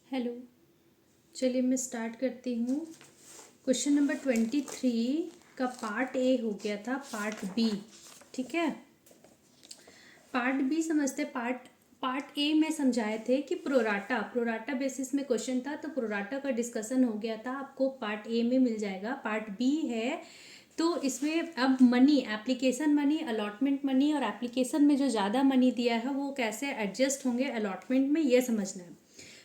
Hello. चलिए मैं start करती हूँ। क्वेश्चन नंबर 23 का पार्ट ए हो गया था, पार्ट बी। ठीक है, पार्ट बी समझते। पार्ट ए में समझाए थे कि प्रोराटा बेसिस में क्वेश्चन था, तो प्रोराटा का डिस्कशन हो गया था, आपको पार्ट ए में मिल जाएगा। पार्ट बी है तो इसमें अब money, application money, allotment money, और एप्लीकेशन में जो ज़्यादा मनी दिया है वो कैसे एडजस्ट होंगे अलॉटमेंट में, ये समझना है।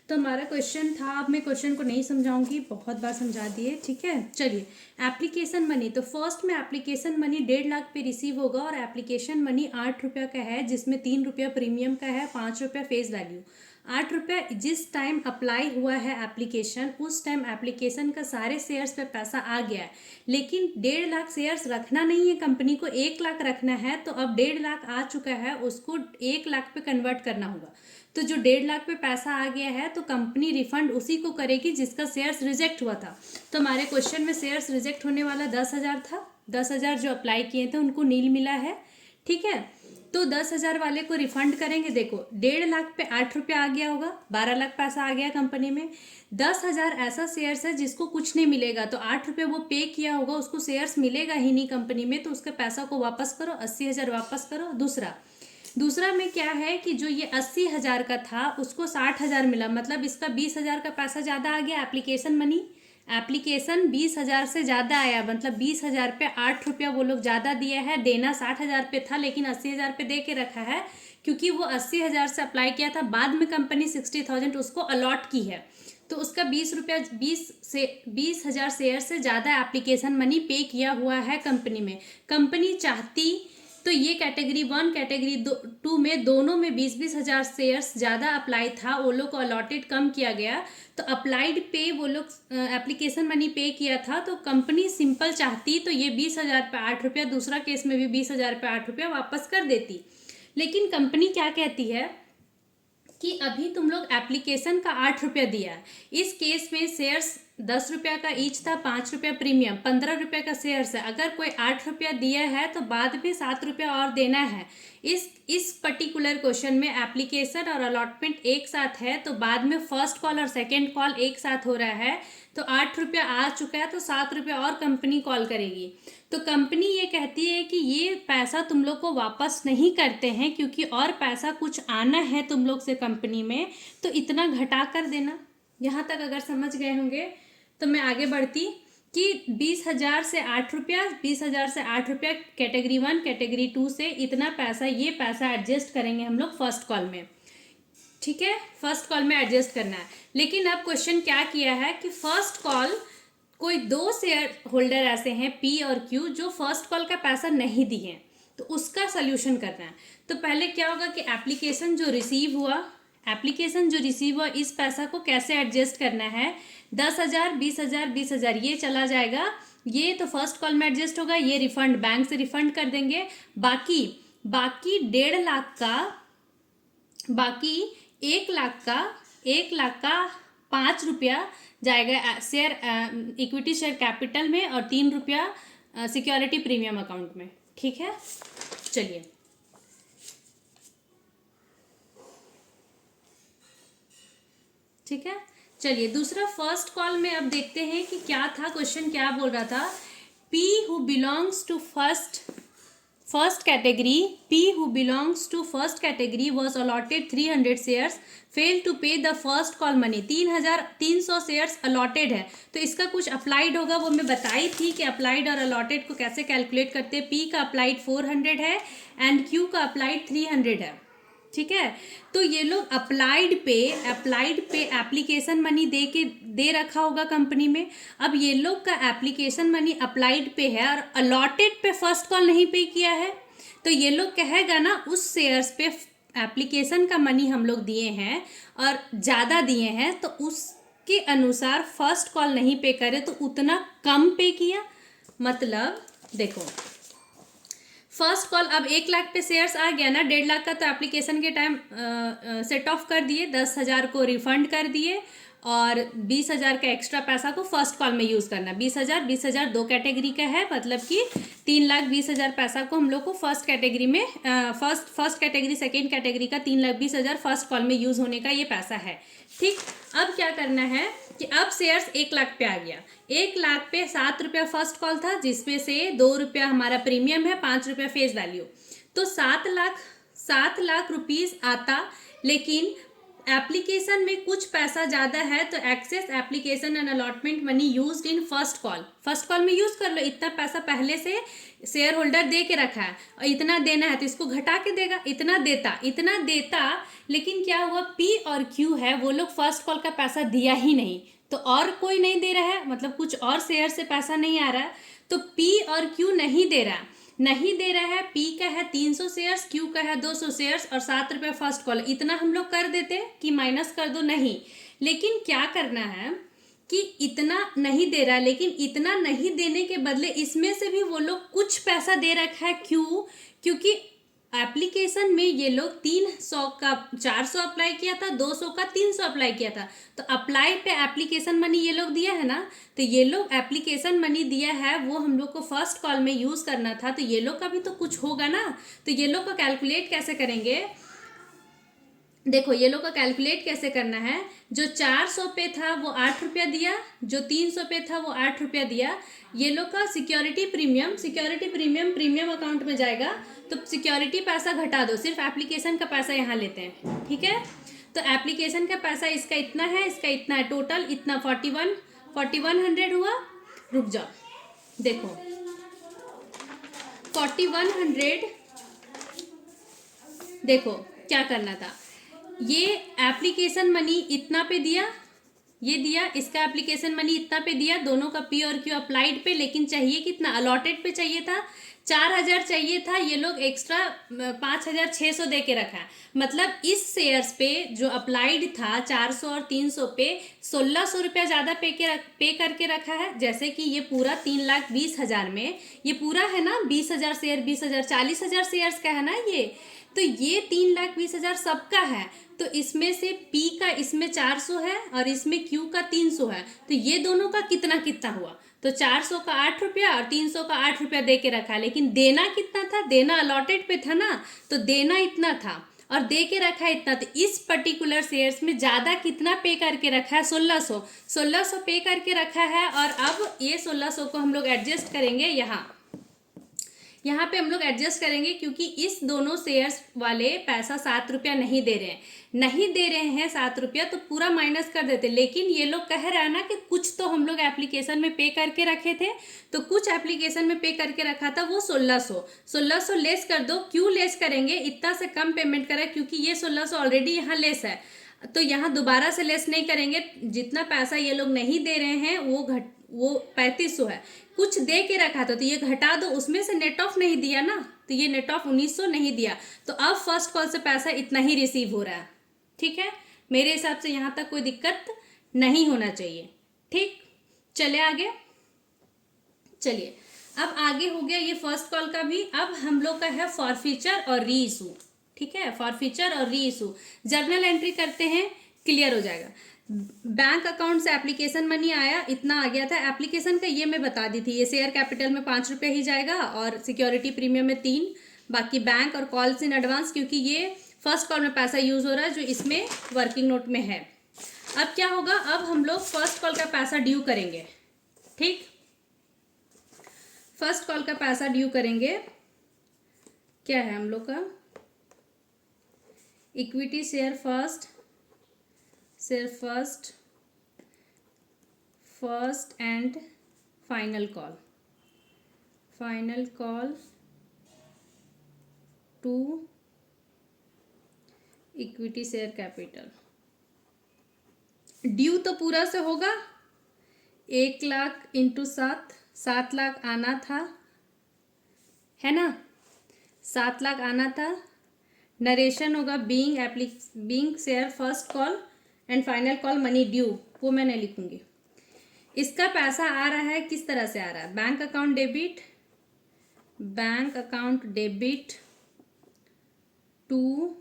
तो हमारा क्वेश्चन था, अब मैं क्वेश्चन को नहीं समझाऊंगी, बहुत बार समझा दिए। ठीक है, चलिए एप्लीकेशन मनी। तो फर्स्ट में एप्लीकेशन मनी 1.5 लाख पे रिसीव होगा, और एप्लीकेशन मनी 8 रुपया का है, जिसमें 3 रुपया प्रीमियम का है, 5 रुपया फेस वैल्यू। 8 रुपया जिस टाइम अप्लाई हुआ है एप्लीकेशन, उस टाइम एप्लीकेशन का सारे शेयर्स पे पैसा आ गया है, लेकिन 1.5 लाख शेयर्स रखना नहीं है कंपनी को, 1 लाख रखना है। तो अब 1.5 लाख आ चुका है, उसको 1 लाख पे कन्वर्ट करना होगा। तो जो 1.5 लाख पे पैसा आ गया है तो कंपनी रिफंड उसी को करेगी जिसका शेयर्स रिजेक्ट हुआ था। तो हमारे क्वेश्चन में शेयर्स रिजेक्ट होने वाला 10,000 था। 10,000 जो अप्लाई किए थे उनको नील मिला है। ठीक है, तो 10,000 वाले को रिफंड करेंगे। देखो 1.5 लाख पे 8 रुपया आ गया होगा, 12 लाख पैसा आ गया कंपनी में। 10,000 ऐसा शेयर्स है जिसको कुछ नहीं मिलेगा, तो 8 रुपये वो पे किया होगा, उसको शेयर्स मिलेगा ही नहीं कंपनी में, तो उसके पैसा को वापस करो, 80,000 वापस करो। दूसरा में क्या है कि जो ये 80,000 का था उसको 60,000 मिला, मतलब इसका 20,000 का पैसा ज़्यादा आ गया। एप्लीकेशन मनी, एप्लीकेशन 20,000 से ज़्यादा आया, मतलब 20,000 पे 8 रुपया वो लोग ज़्यादा दिया है। देना 60,000 पे था, लेकिन 80,000 पे दे के रखा है, क्योंकि वो 80,000 से अप्लाई किया था, बाद में कंपनी 60,000 उसको अलॉट की है। तो उसका 20,000 शेयर से ज़्यादा एप्लीकेशन मनी पे किया हुआ है कंपनी में। कंपनी चाहती तो ये कैटेगरी 1 कैटेगरी 2 में दोनों में 20,000 शेयर्स ज़्यादा अप्लाई था, वो लोग को अलॉटेड कम किया गया। तो अप्लाइड पे वो लोग एप्लीकेशन मनी पे किया था, तो कंपनी सिंपल चाहती तो ये 20,000 पे 8 रुपया, दूसरा केस में भी 20,000 पे 8 रुपया वापस कर देती। लेकिन कंपनी क्या कहती है कि अभी तुम लोग एप्लीकेशन का 8 रुपया दिया है, इस केस में शेयर्स 10 रुपया का ईच था, 5 रुपया प्रीमियम, 15 रुपये का शेयर्स है। अगर कोई 8 रुपया दिया है तो बाद में 7 रुपया और देना है। इस पर्टिकुलर क्वेश्चन में एप्लीकेशन और अलॉटमेंट एक साथ है, तो बाद में फर्स्ट कॉल और सेकेंड कॉल एक साथ हो रहा है। तो 8 रुपया आ चुका है, तो 7 रुपया और कंपनी कॉल करेगी। तो कंपनी ये कहती है कि ये पैसा तुम लोग को वापस नहीं करते हैं, क्योंकि और पैसा कुछ आना है तुम लोग से कंपनी में, तो इतना घटा कर देना। यहाँ तक अगर समझ गए होंगे तो मैं आगे बढ़ती कि 20,000 से 8 रुपया, 20,000 से 8 रुपया कैटेगरी 1 कैटेगरी 2 से इतना पैसा, ये पैसा एडजस्ट करेंगे हम लोग फर्स्ट कॉल में। ठीक है, फर्स्ट कॉल में एडजस्ट करना है। लेकिन अब क्वेश्चन क्या किया है कि फर्स्ट कॉल कोई 2 शेयर होल्डर ऐसे हैं पी और क्यू जो फर्स्ट कॉल का पैसा नहीं दिए, तो उसका सोल्यूशन करना है। तो पहले क्या होगा कि एप्लीकेशन जो रिसीव हुआ इस पैसा को कैसे एडजस्ट करना है। 10,000 20,000 20,000 ये चला जाएगा, ये तो फर्स्ट कॉल में एडजस्ट होगा, ये रिफंड बैंक से रिफंड कर देंगे। बाकी 1 लाख का 5 रुपया जाएगा शेयर इक्विटी शेयर कैपिटल में, और 3 रुपया सिक्योरिटी प्रीमियम अकाउंट में। ठीक है, चलिए ठीक है, चलिए दूसरा फर्स्ट कॉल में अब देखते हैं कि क्या था क्वेश्चन, क्या बोल रहा था। P who belongs to first category was allotted 300 shares, failed to pay the first call money। 3,300 shares allotted है, तो इसका कुछ अप्लाइड होगा, वो मैं बताई थी कि अप्लाइड और अलॉटेड को कैसे कैलकुलेट करते हैं। पी का अप्लाइड 400 है एंड क्यू का अप्लाइड 300 है। ठीक है, तो ये लोग अप्लाइड पे एप्लीकेशन मनी दे रखा होगा कंपनी में। अब ये लोग का एप्लीकेशन मनी अप्लाइड पे है और अलॉटेड पे फर्स्ट कॉल नहीं पे किया है, तो ये लोग कहेगा ना उस शेयर्स पे एप्लीकेशन का मनी हम लोग दिए हैं और ज़्यादा दिए हैं, तो उसके अनुसार फर्स्ट कॉल नहीं पे करे, तो उतना कम पे किया। मतलब देखो फर्स्ट कॉल अब 1 लाख पे शेयर्स आ गया ना, 1.5 लाख का तो एप्लीकेशन के टाइम सेट ऑफ कर दिए, 10,000 को रिफंड कर दिए, और 20,000 का एक्स्ट्रा पैसा को फर्स्ट कॉल में यूज़ करना। 20,000 दो कैटेगरी का है, मतलब कि 3,20,000 पैसा को हम लोग को फर्स्ट कैटेगरी में फर्स्ट कैटेगरी सेकेंड कैटेगरी का 3,20,000 फर्स्ट कॉल में यूज़ होने का ये पैसा है। ठीक, अब क्या करना है कि अब शेयर्स 1,00,000 पे आ गया। 1,00,000 पे 7 रुपया फर्स्ट कॉल था, जिसमें से 2 रुपया हमारा प्रीमियम है, 5 रुपया फेस वैल्यू, तो 7,00,000 रुपीज़ आता। लेकिन एप्लीकेशन में कुछ पैसा ज़्यादा है, तो excess application and allotment money used in first call में यूज़ कर लो। इतना पैसा पहले से शेयर होल्डर दे के रखा है और इतना देना है, तो इसको घटा के देगा। इतना देता, लेकिन क्या हुआ, पी और क्यू है, वो लोग फर्स्ट कॉल का पैसा दिया ही नहीं, तो और कोई नहीं दे रहा है, मतलब कुछ और शेयर से पैसा नहीं आ रहा है, तो पी और क्यू नहीं दे रहा है। पी का है 300 शेयर्स, क्यू का है 200 शेयर्स और 7 रुपये फर्स्ट कॉल। इतना हम लोग कर देते कि माइनस कर दो, नहीं। लेकिन क्या करना है कि इतना नहीं दे रहा है, लेकिन इतना नहीं देने के बदले इसमें से भी वो लोग कुछ पैसा दे रखा है। क्यों? क्योंकि एप्लीकेशन में ये लोग 300 का 400 अप्लाई किया था, 200 का 300 अप्लाई किया था, तो अप्लाई पे एप्लीकेशन मनी ये लोग दिया है ना, तो ये लोग एप्लीकेशन मनी दिया है, वो हम लोग को फर्स्ट कॉल में यूज़ करना था, तो ये लोग का भी तो कुछ होगा ना। तो ये लोग का कैलकुलेट कैसे करेंगे, देखो ये लोग का कैलकुलेट कैसे करना है। जो 400 पे था वो 8 रुपया दिया, जो 300 पे था वो 8 रुपया दिया। ये लोग का सिक्योरिटी प्रीमियम अकाउंट में जाएगा, तो सिक्योरिटी पैसा घटा दो, सिर्फ एप्लीकेशन का पैसा यहाँ लेते हैं। ठीक है, तो एप्लीकेशन का पैसा इसका इतना है, इसका इतना है, टोटल इतना 4100 हुआ। रुक जाओ, देखो 4100, देखो क्या करना था, ये एप्लीकेशन मनी इतना पे दिया, ये दिया, इसका एप्लीकेशन मनी इतना पे दिया, दोनों का पी और क्यू अप्लाइड पे, लेकिन चाहिए कितना, अलॉटेड पे चाहिए था 4,000 चाहिए था, ये लोग एक्स्ट्रा 5,600 दे के रखा है। मतलब इस शेयर्स पे जो अप्लाइड था 400 और 300 पे 1,600 रुपया ज़्यादा पे करके रखा है। जैसे कि ये पूरा 3,20,000 में ये पूरा है ना, 20,000 शेयर, 20,000, 40,000 शेयर्स का है ना ये, तो ये 3,20,000 सबका है। तो इसमें से पी का इसमें 400 है और इसमें क्यू का 300 है, तो ये दोनों का कितना कितना हुआ, तो 400 का 8 रुपया और 300 का 8 रुपया दे के रखा, लेकिन देना कितना था, देना अलॉटेड पे था ना, तो देना इतना था और दे के रखा इतना। तो इस पर्टिकुलर शेयर्स में ज़्यादा कितना पे करके रखा है, 1,600 पे करके रखा है। और अब ये 1,600 को हम लोग एडजस्ट करेंगे, यहाँ पे हम लोग एडजस्ट करेंगे, क्योंकि इस दोनों शेयर्स वाले पैसा 7 रुपया नहीं दे रहे हैं 7 रुपया, तो पूरा माइनस कर देते। लेकिन ये लोग कह रहा है ना कि कुछ तो हम लोग एप्लीकेशन में पे करके रखे थे, तो कुछ एप्लीकेशन में पे करके रखा था, वो 1,600 लेस कर दो। क्यों लेस करेंगे, इतना से कम पेमेंट करें, क्योंकि ये 1,600 ऑलरेडी यहाँ लेस है, तो यहाँ दोबारा से लेस नहीं करेंगे। जितना पैसा ये लोग नहीं दे रहे हैं वो 3,500 है, कुछ दे के रखा था, तो ये घटा दो, उसमें से नेट ऑफ नहीं दिया ना, तो ये नेट ऑफ 1,900 नहीं दिया, तो अब फर्स्ट कॉल से पैसा इतना ही रिसीव हो रहा है। ठीक है, मेरे हिसाब से यहाँ तक कोई दिक्कत नहीं होना चाहिए। ठीक, चले आगे, चलिए अब आगे हो गया ये फर्स्ट कॉल का भी। अब हम लोग का है फॉरफीचर और री इशू। ठीक है, फॉरफीचर और री इशू, जर्नल एंट्री करते हैं, क्लियर हो जाएगा। बैंक अकाउंट से एप्लीकेशन मनी आया, इतना आ गया था। एप्लीकेशन का ये मैं बता दी थी, ये शेयर कैपिटल में 5 रुपये ही जाएगा और सिक्योरिटी प्रीमियम में 3, बाकी बैंक और कॉल्स इन एडवांस, क्योंकि ये फर्स्ट कॉल में पैसा यूज हो रहा है जो इसमें वर्किंग नोट में है। अब क्या होगा, अब हम लोग फर्स्ट कॉल का पैसा ड्यू करेंगे। ठीक, फर्स्ट कॉल का पैसा ड्यू करेंगे। क्या है हम लोग का, equity share first and final call to equity share capital. Due तो पूरा से होगा, 1,00,000 इंटू 7 लाख आना था, है ना, 7 लाख आना था। नरेशन होगा being share first call and final call money due, वो मैं नहीं लिखूंगी। इसका पैसा आ रहा है, किस तरह से आ रहा है, बैंक अकाउंट डेबिट टू,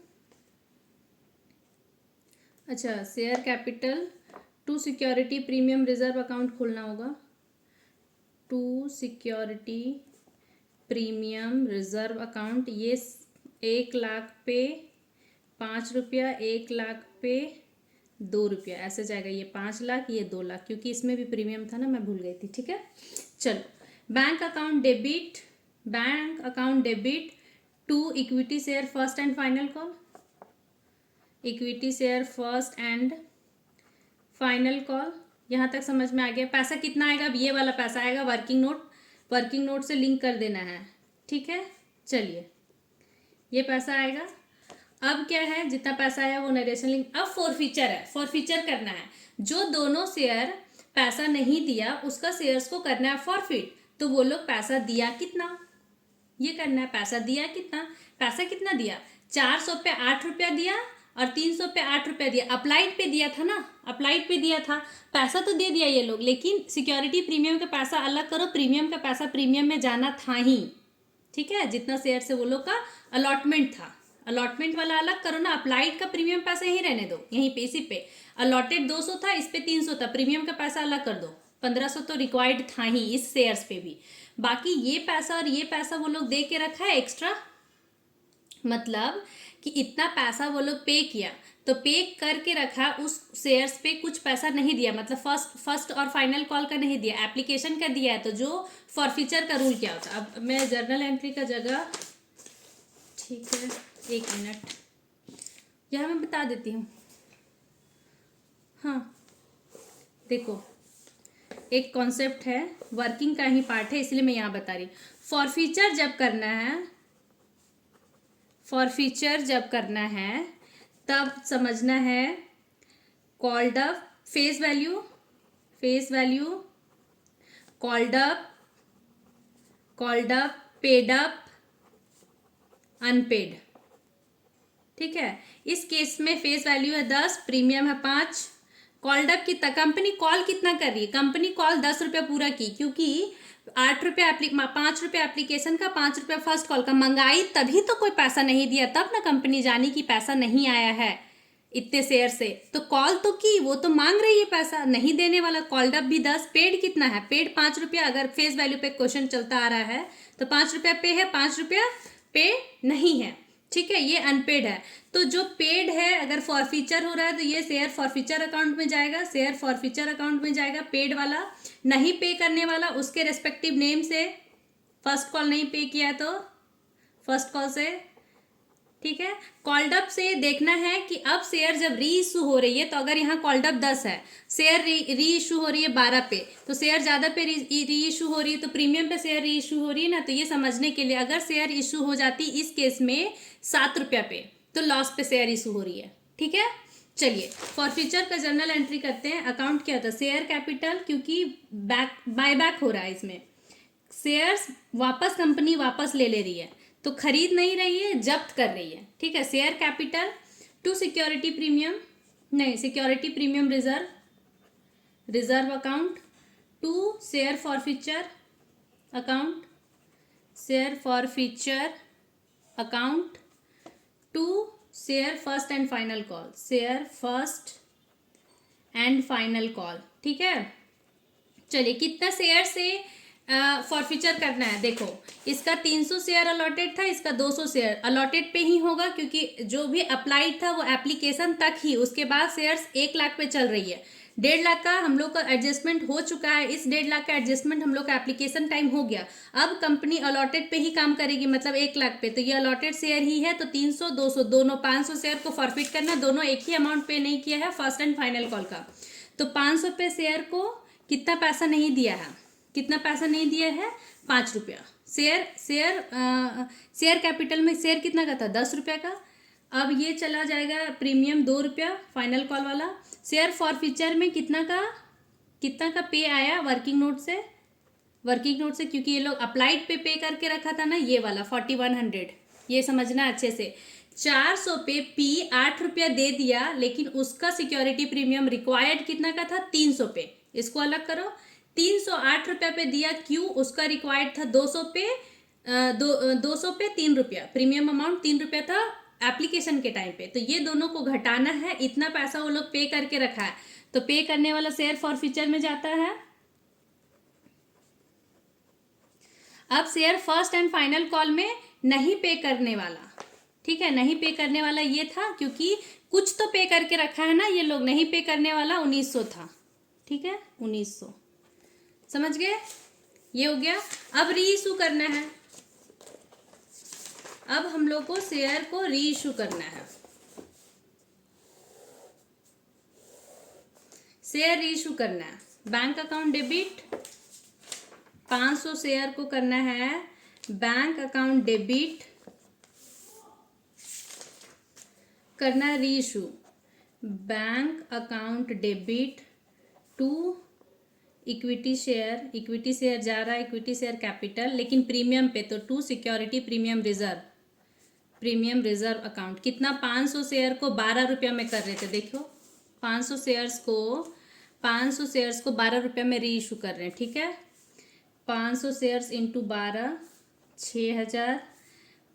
अच्छा, share capital to security premium reserve account खोलना होगा। To security premium reserve account, ये 1,00,000 पे 5 रुपया, 1,00,000 पे 2 रुपया, ऐसे जाएगा। ये 5,00,000, ये 2,00,000, क्योंकि इसमें भी प्रीमियम था ना, मैं भूल गई थी। ठीक है, चलो bank account debit to equity share first and final call. Equity share first and final call, यहाँ तक समझ में आ गया। पैसा कितना आएगा? अब ये वाला पैसा आएगा वर्किंग नोट से लिंक कर देना है। ठीक है, चलिए ये पैसा आएगा। अब क्या है, जितना पैसा आया वो नरेशन लिंक। अब फॉरफीचर है, फॉरफीचर करना है। जो दोनों शेयर पैसा नहीं दिया उसका शेयर्स को करना है फॉरफिट। तो वो लोग पैसा दिया कितना, ये करना है। पैसा दिया कितना, पैसा कितना दिया? 400 पे 8 रुपया दिया और 300 पे 8 रुपया दिया। अप्लाइड पे दिया था ना, अप्लाइड पे दिया था, पैसा तो दे दिया ये लोग, लेकिन सिक्योरिटी प्रीमियम का पैसा अलग करो। प्रीमियम का पैसा प्रीमियम में जाना था ही। ठीक है, जितना शेयर से वो लोग का अलॉटमेंट था, अलॉटमेंट वाला अलग करो ना। अप्लाइड का प्रीमियम पैसा यहीं रहने दो, यहीं पे इसी पे। अलॉटेड 200 था, इस पे 300 था, प्रीमियम का पैसा अलग कर दो। 1500 तो रिक्वायर्ड था ही इस शेयर्स पे भी। बाकी ये पैसा और ये पैसा वो लोग दे के रखा है एक्स्ट्रा, मतलब कि इतना पैसा वो लोग पे किया तो पे करके रखा, उस शेयर्स पे कुछ पैसा नहीं दिया, मतलब फर्स्ट और फाइनल कॉल का नहीं दिया, एप्लीकेशन का दिया है। तो जो फॉरफीचर का रूल क्या होता है, अब मैं जर्नल एंट्री का जगह, ठीक है 1 मिनट, यहाँ मैं बता देती हूँ। हाँ देखो, एक कॉन्सेप्ट है, वर्किंग का ही पार्ट है, इसलिए मैं यहाँ बता रही हूँ। फॉरफीचर जब करना है तब समझना है called up, face value, called up, paid up, unpaid. ठीक है, इस केस में फेस वैल्यू है 10, प्रीमियम है 5। कॉल्ड अप कितना, कंपनी कॉल कितना कर रही है? कंपनी कॉल 10 रुपया पूरा की, क्योंकि 8 रुपया 5 रुपया एप्लीकेशन का, 5 रुपया फर्स्ट कॉल का। मंगाई तभी तो कोई पैसा नहीं दिया, तब ना कंपनी जानी कि पैसा नहीं आया है इतने शेयर से। तो कॉल तो की, वो तो मांग रही है पैसा, नहीं देने वाला। कॉल्ड अप भी 10, पेड कितना है? पेड 5 रुपया। अगर फेस वैल्यू पे क्वेश्चन चलता आ रहा है तो 5 रुपया पे है, 5 रुपया पे नहीं है। ठीक है, ये अनपेड है। तो जो पेड है, अगर फॉरफीचर हो रहा है तो ये शेयर फॉरफीचर अकाउंट में जाएगा, शेयर फॉरफीचर अकाउंट में जाएगा। पेड वाला, नहीं पे करने वाला, उसके रेस्पेक्टिव नेम से, फर्स्ट कॉल नहीं पे किया तो फर्स्ट कॉल से। ठीक है, कॉल्ड अप से देखना है कि अब शेयर जब री इशू हो रही है, तो अगर यहाँ कॉल्ड अप 10 है, शेयर री इशू हो रही है 12 पे, तो शेयर ज़्यादा पे री इशू हो रही है, तो प्रीमियम पे शेयर री इशू हो रही है ना। तो ये समझने के लिए, अगर शेयर इशू हो जाती इस केस में 7 रुपया पे, तो लॉस पे शेयर इशू हो रही है। ठीक है, चलिए फॉरफीचर का जर्नल एंट्री करते हैं। अकाउंट क्या होता है? शेयर कैपिटल, क्योंकि बाय बैक हो रहा है, इसमें शेयर्स वापस कंपनी वापस ले रही है, तो खरीद नहीं रही है, जब्त कर रही है। ठीक है, share capital to security premium reserve account to share forfeiture account to share first and final call. ठीक है, चलिए कितना शेयर से फॉरफीचर करना है? देखो, इसका 300 शेयर अलॉटेड था, इसका 200 शेयर अलॉटेड पे ही होगा, क्योंकि जो भी अप्लाइड था वो एप्लीकेशन तक ही, उसके बाद शेयर्स 1,00,000 पे चल रही है। 1,50,000 का हम लोग का एडजस्टमेंट हो चुका है, इस 1,50,000 का एडजस्टमेंट हम लोग का एप्लीकेशन टाइम हो गया। अब कंपनी अलॉटेड पे ही काम करेगी, मतलब 1,00,000 पे, तो ये अलॉटेड शेयर ही है, तो 300 200 दोनों 500 शेयर को फॉरफिट करना। दोनों एक ही अमाउंट पे नहीं किया है, फर्स्ट एंड फाइनल कॉल का। तो 500 पे शेयर को कितना पैसा नहीं दिया है? 5 रुपया। शेयर कैपिटल में शेयर कितना का था? 10 रुपया का। अब ये चला जाएगा प्रीमियम 2 रुपया फाइनल कॉल वाला। शेयर फॉरफीचर में कितना का पे आया वर्किंग नोट से, क्योंकि ये लोग अप्लाइड पे करके रखा था ना, ये वाला 4100, ये समझना अच्छे से। 400 पे पी 8 रुपया दे दिया, लेकिन उसका सिक्योरिटी प्रीमियम रिक्वायर्ड कितना का था? 300 पे। इसको अलग करो, 308 रुपया पे दिया, क्यों? उसका रिक्वायर्ड था 200 पे 3 रुपया, प्रीमियम अमाउंट 3 रुपया था एप्लीकेशन के टाइम पे। तो ये दोनों को घटाना है, इतना पैसा वो लोग पे करके रखा है, तो पे करने वाला शेयर फॉरफीचर में जाता है। अब share first and final call में नहीं पे करने वाला, ठीक है, नहीं पे करने वाला ये था, क्योंकि कुछ तो पे करके रखा है ना ये लोग। नहीं पे करने वाला 1900 था, ठीक है, 1900, समझ गए, ये हो गया। अब री इशू करना है, अब हम लोग को शेयर को री इशू करना है। शेयर री इशू करना है, बैंक अकाउंट डेबिट 500 शेयर को करना है बैंक अकाउंट डेबिट, करना है reissue bank account debit to equity share. Equity share जा रहा है इक्विटी शेयर कैपिटल, लेकिन प्रीमियम पे, तो to security premium reserve account. कितना, 500 शेयर को 12 रुपया में कर रहे थे, देखो 500 शेयर्स को 12 रुपया में री इशू कर रहे हैं, ठीक है। 500 शेयर्स इंटू 12 6000,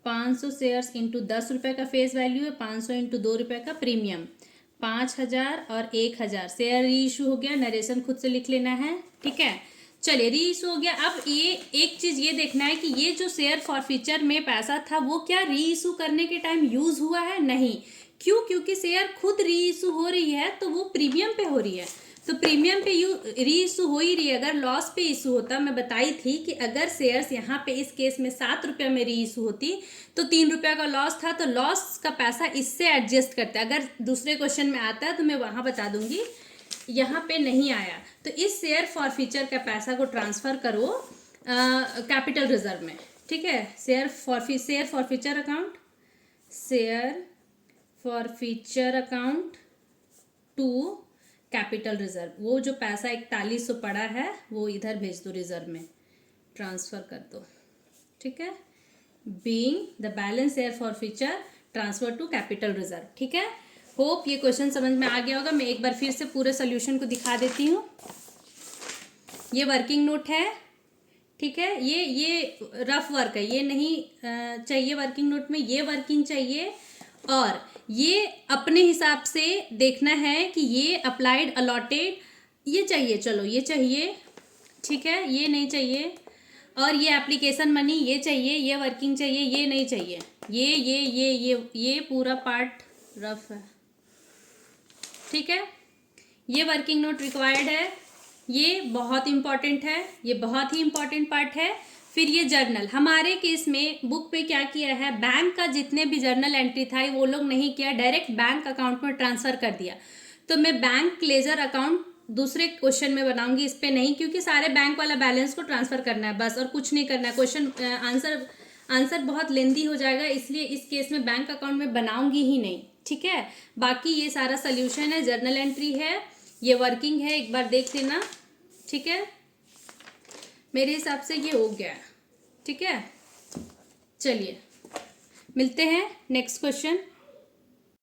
500 शेयर्स इंटू 10 रुपये का फेस वैल्यू है, 500 इंटू 2 रुपये का प्रीमियम, 5000 और 1000 शेयर री इशू हो गया। नरेशन खुद से लिख लेना है, ठीक है। चलिए री इशू हो गया। अब ये एक चीज़ ये देखना है कि ये जो शेयर फॉरफीचर में पैसा था वो क्या री इशू करने के टाइम यूज़ हुआ है? नहीं। क्यों? क्योंकि शेयर खुद री इशू हो रही है तो वो प्रीमियम पे हो रही है, तो प्रीमियम पे री इशू हो ही रही है। अगर लॉस पे इशू होता, मैं बताई थी कि अगर शेयर्स यहाँ पे इस केस में 7 रुपये में री इशू होती तो 3 रुपये का लॉस था, तो लॉस का पैसा इससे एडजस्ट करता है। अगर दूसरे क्वेश्चन में आता है तो मैं वहाँ बता दूंगी, यहाँ पे नहीं आया। तो इस शेयर फॉरफीचर का पैसा को ट्रांसफ़र करो कैपिटल रिजर्व में, ठीक है। Share forfeiture account to capital reserve. वो जो पैसा 4100 पड़ा है वो इधर भेज दो, रिजर्व में ट्रांसफ़र कर दो, ठीक है। Being the balance share forfeiture transfer to capital reserve, ठीक है। होप ये क्वेश्चन समझ में आ गया होगा। मैं एक बार फिर से पूरे सोल्यूशन को दिखा देती हूँ। ये वर्किंग नोट है, ठीक है। ये रफ वर्क है, ये नहीं चाहिए वर्किंग नोट में, ये वर्किंग चाहिए। और ये अपने हिसाब से देखना है कि ये अप्लाइड अलॉटेड ये चाहिए, चलो ये चाहिए, ठीक है, ये नहीं चाहिए। और ये एप्लीकेशन मनी ये चाहिए, ये वर्किंग चाहिए, ये नहीं चाहिए। ये पूरा पार्ट रफ है, ठीक है। ये वर्किंग नोट रिक्वायर्ड है, ये बहुत इंपॉर्टेंट है, ये बहुत ही इंपॉर्टेंट पार्ट है। फिर ये जर्नल, हमारे केस में बुक पे क्या किया है, बैंक का जितने भी जर्नल एंट्री था वो लोग नहीं किया, डायरेक्ट बैंक अकाउंट में ट्रांसफ़र कर दिया। तो मैं बैंक लेजर अकाउंट दूसरे क्वेश्चन में बनाऊंगी, इस पे नहीं, क्योंकि सारे बैंक वाला बैलेंस को ट्रांसफ़र करना है बस, और कुछ नहीं करना है। क्वेश्चन आंसर बहुत लेंदी हो जाएगा, इसलिए इस केस में बैंक अकाउंट में बनाऊंगी ही नहीं, ठीक है। बाकी ये सारा सोल्यूशन है, जर्नल एंट्री है, ये वर्किंग है, एक बार देख लेना, ठीक है। मेरे हिसाब से ये हो गया, ठीक है। चलिए मिलते हैं नेक्स्ट क्वेश्चन।